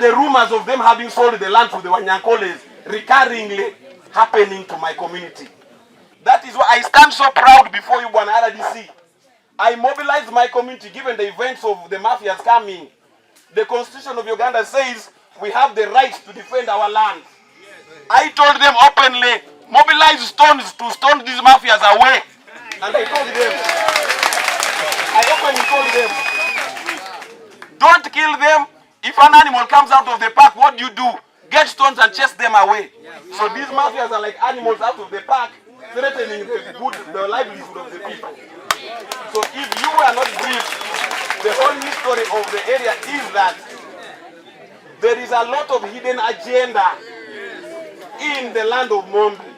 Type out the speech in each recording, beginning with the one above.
the rumors of them having sold the land to the Wanyankoles recurringly happening to my community. That is why I stand so proud before you, Bwana RDC. I mobilized my community given the events of the mafias coming. The Constitution of Uganda says we have the right to defend our land. I told them openly, mobilize stones to stone these mafias away. And I told them, I openly told them, don't kill them. If an animal comes out of the park, what do? Get stones and chase them away. So these mafias are like animals out of the park, threatening the livelihood of the people. So if you are not briefed, the whole history of the area is that there is a lot of hidden agenda in the land of Mombi.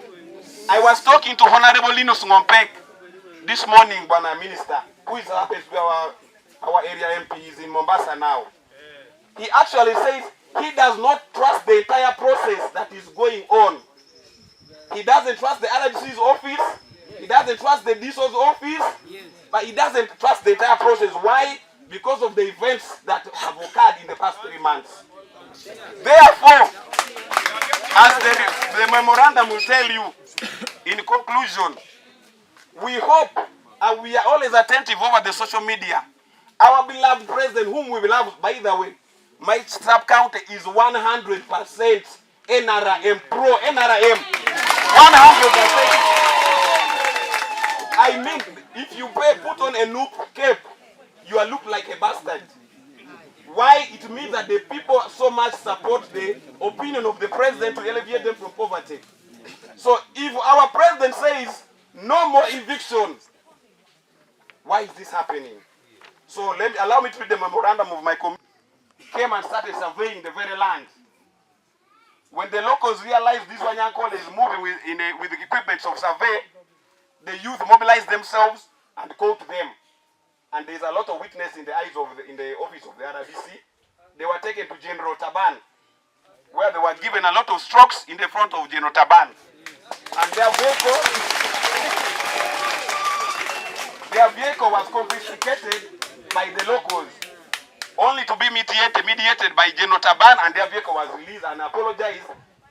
I was talking to Honorable Linus Ngompek this morning, Bwana Minister, who is happens to be our area MP. Is in Mombasa now. He actually says he does not trust the entire process that is going on. He doesn't trust the RDC's office. He doesn't trust the DSO's office. But he doesn't trust the entire process. Why? Because of the events that have occurred in the past 3 months. Therefore, as the memorandum will tell you, in conclusion, we hope and we are always attentive over the social media. Our beloved president, whom we love, by the way, my sub-county is 100% NRM, pro NRM. 100%. I mean, if you put on a noob cape, you will look like a bastard. Why? It means that the people so much support the opinion of the president to alleviate them from poverty. So if our president says no more evictions, why is this happening? So allow me to read the memorandum of my committee. Came and started surveying the very land. When the locals realized this Wanyankole is moving with the equipment of survey, the youth mobilized themselves and called them. And there's a lot of witness in the eyes of in the office of the RDC. They were taken to General Taban, where they were given a lot of strokes in the front of General Taban. And their vehicle was confiscated by the locals, only to be mediated by General Taban, and their vehicle was released and apologized.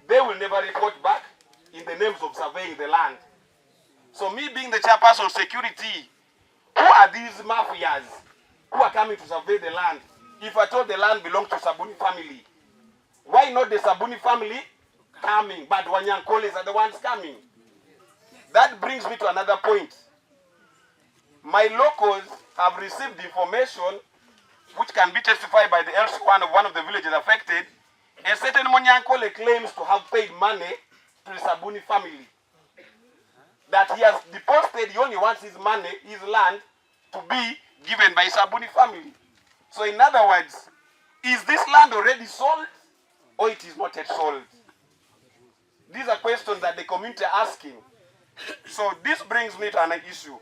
They will never report back in the names of surveying the land. So me being the chairperson of security, who are these mafias who are coming to survey the land? If I told the land belongs to Sabuni family, why not the Sabuni family coming, but Wanyankoles are the ones coming? That brings me to another point. My locals have received information which can be testified by the LC1 of one of the villages affected. A certain Wanyankole claims to have paid money to the Sabuni family. That he has deposited, he only wants his money, his land, to be given by Sabuni family. So in other words, is this land already sold or it is not yet sold? These are questions that the community are asking. So this brings me to an issue.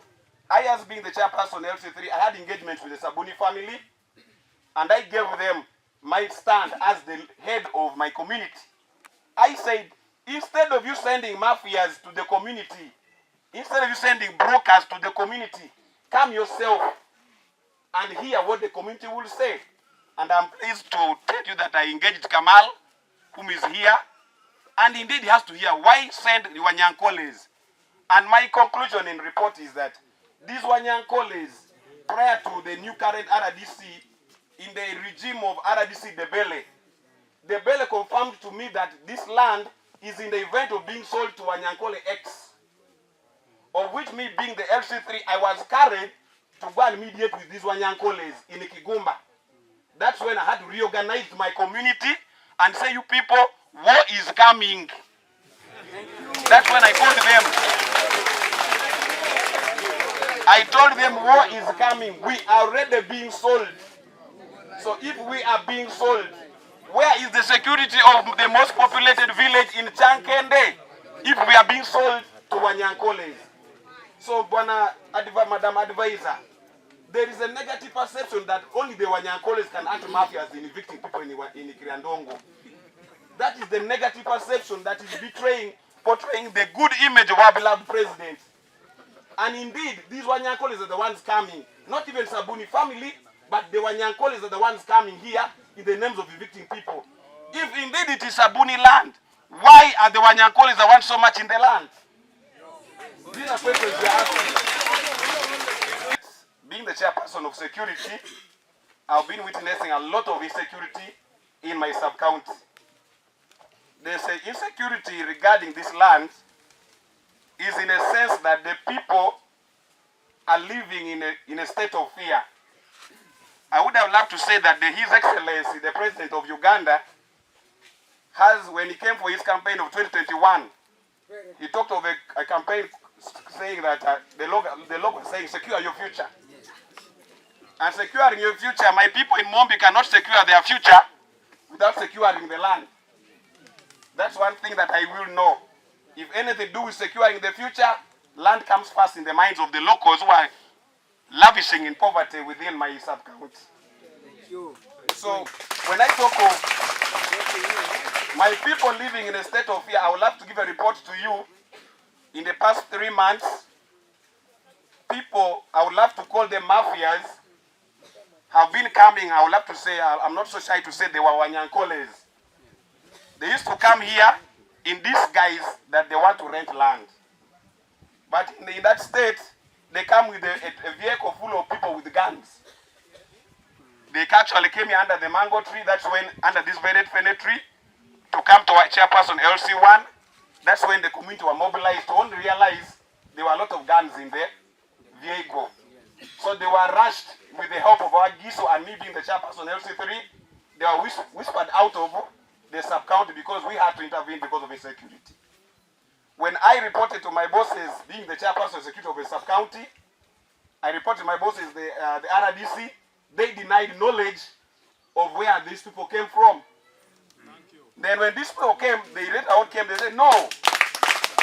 I, as being the chairperson of LC3, I had engagement with the Sabuni family, and I gave them my stand as the head of my community. I said, instead of you sending mafias to the community, instead of you sending brokers to the community, come yourself and hear what the community will say. And I'm pleased to tell you that I engaged Kamal, whom is here, and indeed he has to hear why send the Wanyankoles. And my conclusion in report is that these Wanyankoles, prior to the new current RDC, in the regime of RDC Debele confirmed to me that this land is in the event of being sold to Wanyankole X, of which me being the LC3, I was carried to go and mediate with these Wanyankoles in Kigumba. That's when I had to reorganize my community and say, you people, war is coming. That's when I called them. I told them war is coming. We are already being sold. So if we are being sold, where is the security of the most populated village in Chankende if we are being sold to Wanyankoles? So, Madam Advisor, there is a negative perception that only the Wanyankoles can act mafias in evicting people in Kiryandongo. That is the negative perception that is portraying the good image of our beloved president. And indeed, these Wanyankoles are the ones coming, not even Sabuni family, but the Wanyankoles are the ones coming here in the names of evicting people. If indeed it is Sabuni land, why are the Wanyankolis that want so much in the land? These are questions we are asking. Being the chairperson of security, I've been witnessing a lot of insecurity in my sub-county. There's an insecurity regarding this land is in a sense that the people are living in a state of fear. I would have loved to say that His Excellency, the President of Uganda, has, when he came for his campaign of 2021, he talked of a campaign saying that the logo saying, secure your future. And securing your future, my people in Mombi cannot secure their future without securing the land. That's one thing that I will know. If anything to do with securing the future, land comes first in the minds of the locals who are lavishing in poverty within my sub-county. So, when I talk of my people living in a state of fear, I would love to give a report to you. In the past 3 months, people, I would love to call them mafias, have been coming. I would love to say, I'm not so shy to say they were Wanyankoles. They used to come here in disguise that they want to rent land. But in that state, they come with a vehicle full of people with guns. They actually came here under the mango tree. That's when, under this very fene tree, to come to our chairperson LC1. That's when the community were mobilized to only realize there were a lot of guns in the vehicle. So they were rushed with the help of our Giso and me being the chairperson LC3. They were whispered out of the sub-county because we had to intervene because of insecurity. When I reported to my bosses, being the chairperson of security of a sub-county, I reported to my bosses, the RDC, they denied knowledge of where these people came from. Then when these people came, they later on came, they said, no,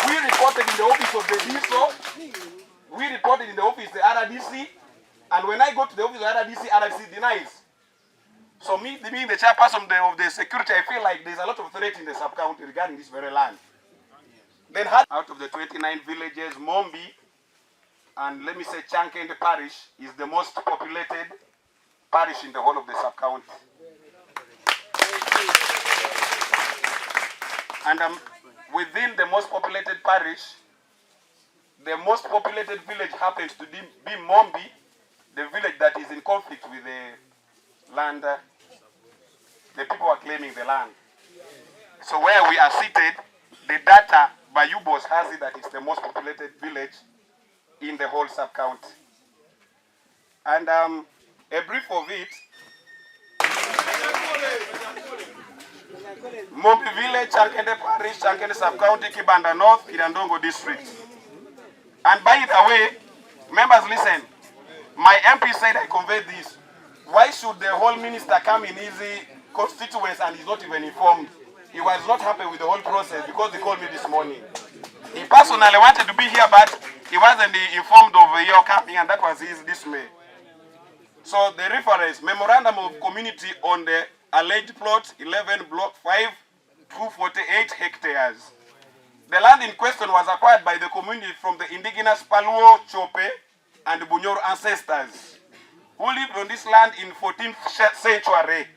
we reported in the office of the DSO, we reported in the office of the RDC, and when I go to the office of the RDC denies. So me being the chairperson of the security, I feel like there's a lot of threat in the sub-county regarding this very land. Then out of the 29 villages, Mombi, and let me say Chankende parish, is the most populated parish in the whole of the sub-county. And within the most populated parish, the most populated village happens to be Mombi, the village that is in conflict with the land. The people are claiming the land. So where we are seated, the data by UBOS has it that it's the most populated village in the whole sub-county. And a brief of it, Mombi village, Chankende parish, Chankende sub-county, Kibanda North, Kiryandongo district. And by the way, members listen, my MP said I conveyed this. Why should the whole minister come in his constituents and he's not even informed? He was not happy with the whole process because he called me this morning. He personally wanted to be here, but he wasn't informed of your coming, and that was his dismay. So the reference, Memorandum of Community on the alleged plot 11 block 5, 248 hectares. The land in question was acquired by the community from the indigenous Paluo, Chope, and Bunyoro ancestors who lived on this land in 14th century.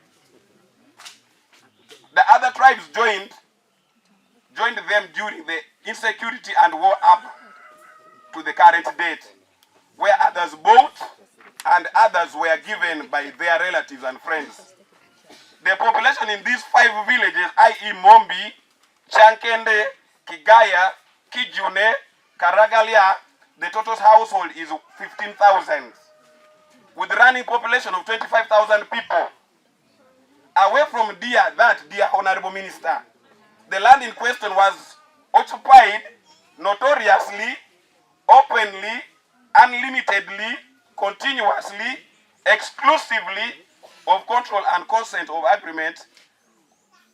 The other tribes joined them during the insecurity and war up to the current date, where others bought and others were given by their relatives and friends. The population in these 5 villages, i.e. Mombi, Chankende, Kigaya, Kijune, Karagalia, the total household is 15,000, with running population of 25,000 people. Away from dear Honorable Minister, the land in question was occupied notoriously, openly, unlimitedly, continuously, exclusively, of control and consent of agreement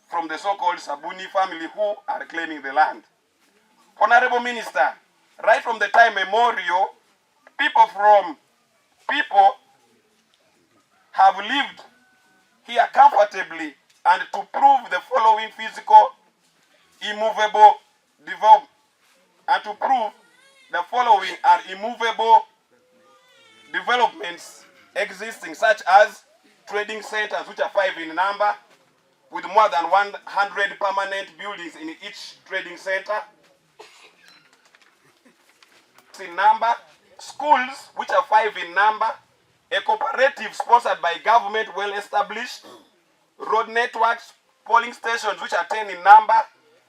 from the so-called Sabuni family who are claiming the land. Honorable Minister, right from the time memorial, people have lived here comfortably, and to prove the following physical, immovable development, and to prove the following are immovable developments existing, such as trading centers, which are 5 in number, with more than 100 permanent buildings in each trading center. In number, schools which are 5 in number, a cooperative sponsored by government well established, road networks, polling stations which are 10 in number,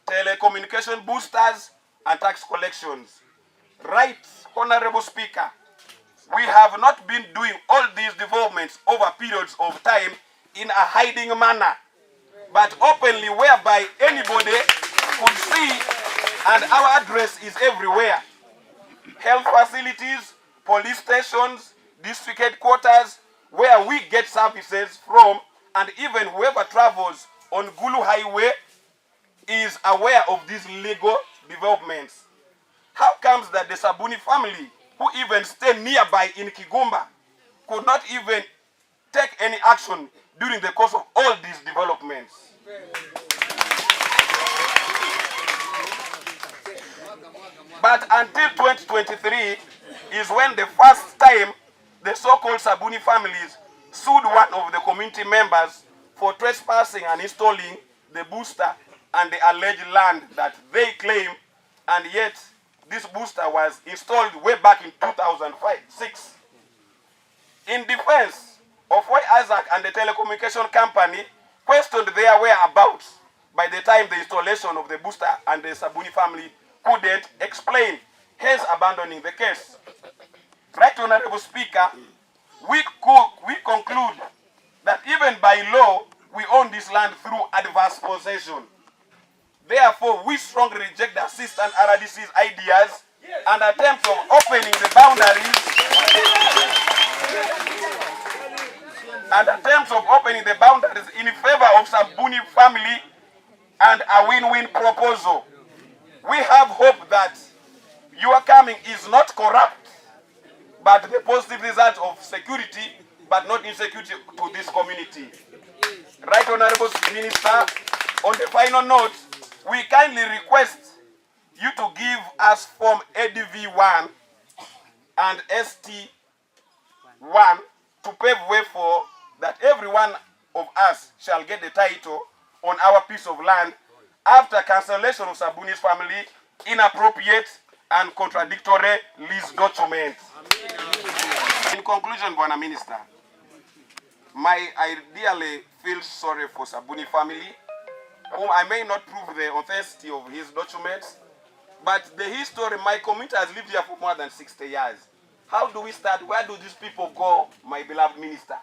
telecommunication boosters, and tax collections. Right, Honorable Speaker, we have not been doing all these developments over periods of time in a hiding manner, but openly, whereby anybody could see, and our address is everywhere. Health facilities, police stations, district headquarters, where we get services from, and even whoever travels on Gulu Highway is aware of these legal developments. How comes that the Sabuni family, who even stay nearby in Kigumba, could not even take any action during the course of all these developments? But until 2023 is when the first time the so-called Sabuni families sued one of the community members for trespassing and installing the booster and the alleged land that they claim, and yet this booster was installed way back in 2006. In defense of why Isaac and the telecommunication company questioned their whereabouts by the time the installation of the booster, and the Sabuni family couldn't explain, hence abandoning the case. Right, Honorable Speaker, we conclude that even by law, we own this land through adverse possession. Therefore, we strongly reject the Assistant RDC's ideas and attempts of opening the boundaries in favor of Sabuni family and a win-win proposal. We have hope that your coming is not corrupt, but the positive result of security, but not insecurity to this community. Right, Honorable Minister, on the final note, we kindly request you to give us Form ADV1 and ST1 to pave way for that every one of us shall get the title on our piece of land after cancellation of Sabuni's family inappropriate and contradictory lease documents. In conclusion, Bwana Minister, I really feel sorry for Sabuni family, whom I may not prove the authenticity of his documents, but the history, my community has lived here for more than 60 years. How do we start? Where do these people go, my beloved minister?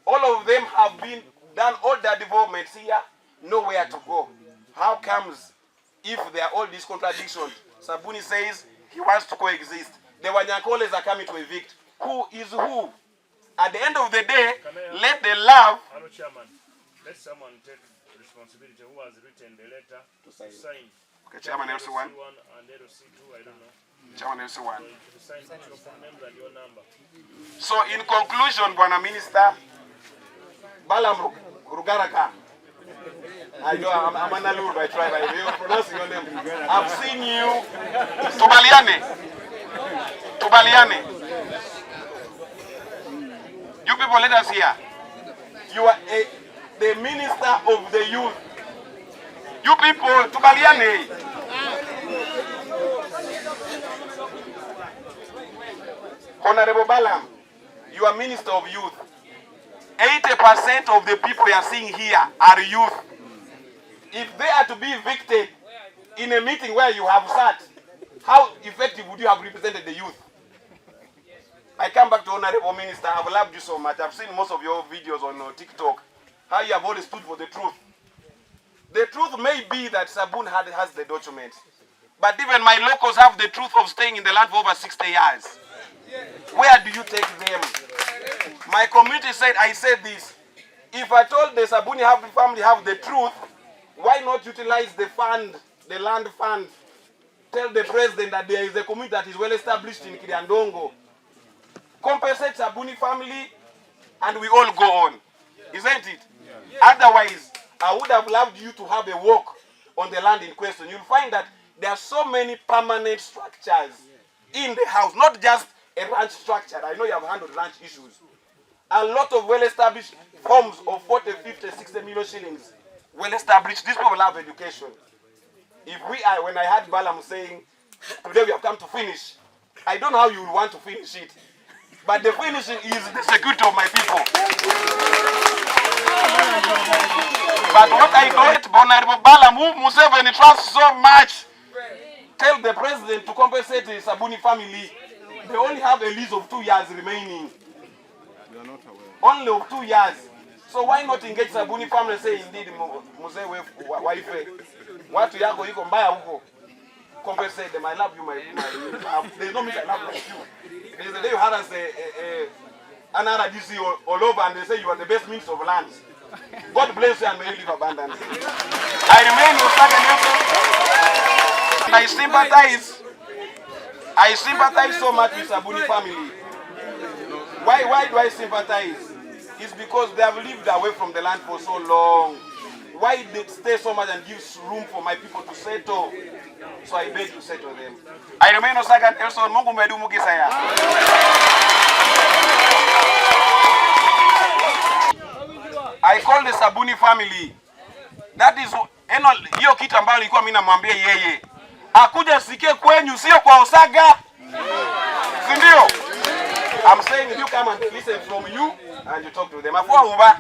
All of them have been done all their developments here, nowhere to go. How comes, if there are all these contradictions? Sabuni says he wants to coexist. The Wanyankoles are coming to evict. Who is who? At the end of the day, let the love... Hello, Chairman. Let someone take responsibility who has written the letter to sign. Okay, Chairman LC1. And LC2, I don't know. Chairman LC1. To sign your phone number and your number. So, in conclusion, Bwana Minister, Balam Rugaraka. I know I'm an Alur by tribe. I'm pronouncing your name. I've seen you. Tubaliane. You people, let us hear. You are the minister of the youth. You people, Tubaliane. Honorable Balam, you are minister of youth. 80% of the people you are seeing here are youth. If they are to be evicted in a meeting where you have sat, how effective would you have represented the youth? I come back to Honorable Minister. I've loved you so much. I've seen most of your videos on TikTok. How you have always stood for the truth. The truth may be that Sabun has the documents. But even my locals have the truth of staying in the land for over 60 years. Where do you take them? My community said, I said this. If I told the Sabuni family have the truth, why not utilize the fund, the land fund? Tell the president that there is a community that is well established in Kiryandongo. Compensate Sabuni family, and we all go on. Isn't it? Otherwise, I would have loved you to have a walk on the land in question. You'll find that there are so many permanent structures in the house, not just a ranch structure. I know you have handled ranch issues. A lot of well-established forms of 40, 50, 60 million shillings well established. These people have education. If when I heard Balaam saying, today we have come to finish, I don't know how you will want to finish it. But the finishing is the security of my people. But what I thought, Honorable Balaam, who Museveni trusts so much, tell the president to compensate the Sabuni family. They only have a lease of 2 years remaining. You are not aware. Only of 2 years. So why not engage Sabuni family and say, indeed, Muzewe, wife, watu yako yuko mbaya huko. Compensate them. I love you, there's no means I love like you. There's a day you had us an RDC all over and they say you are the best means of land. God bless you and may you live abundantly. I remain Ttaka. I sympathize so much with Sabuni family. Why do I sympathize? It's because they have lived away from the land for so long. Why they stay so much and gives room for my people to settle? So I beg to settle them. I remain Osaka Elson Mungu Medu Mugisaya. I call the Sabuni family. That is hiyo kitu ambayo nilikuwa mimi namwambia yeye. Akuja sikie kwenyu sio kwa Osaga. Si ndio? I'm saying if you come and listen from you and you talk to them. Afua uba.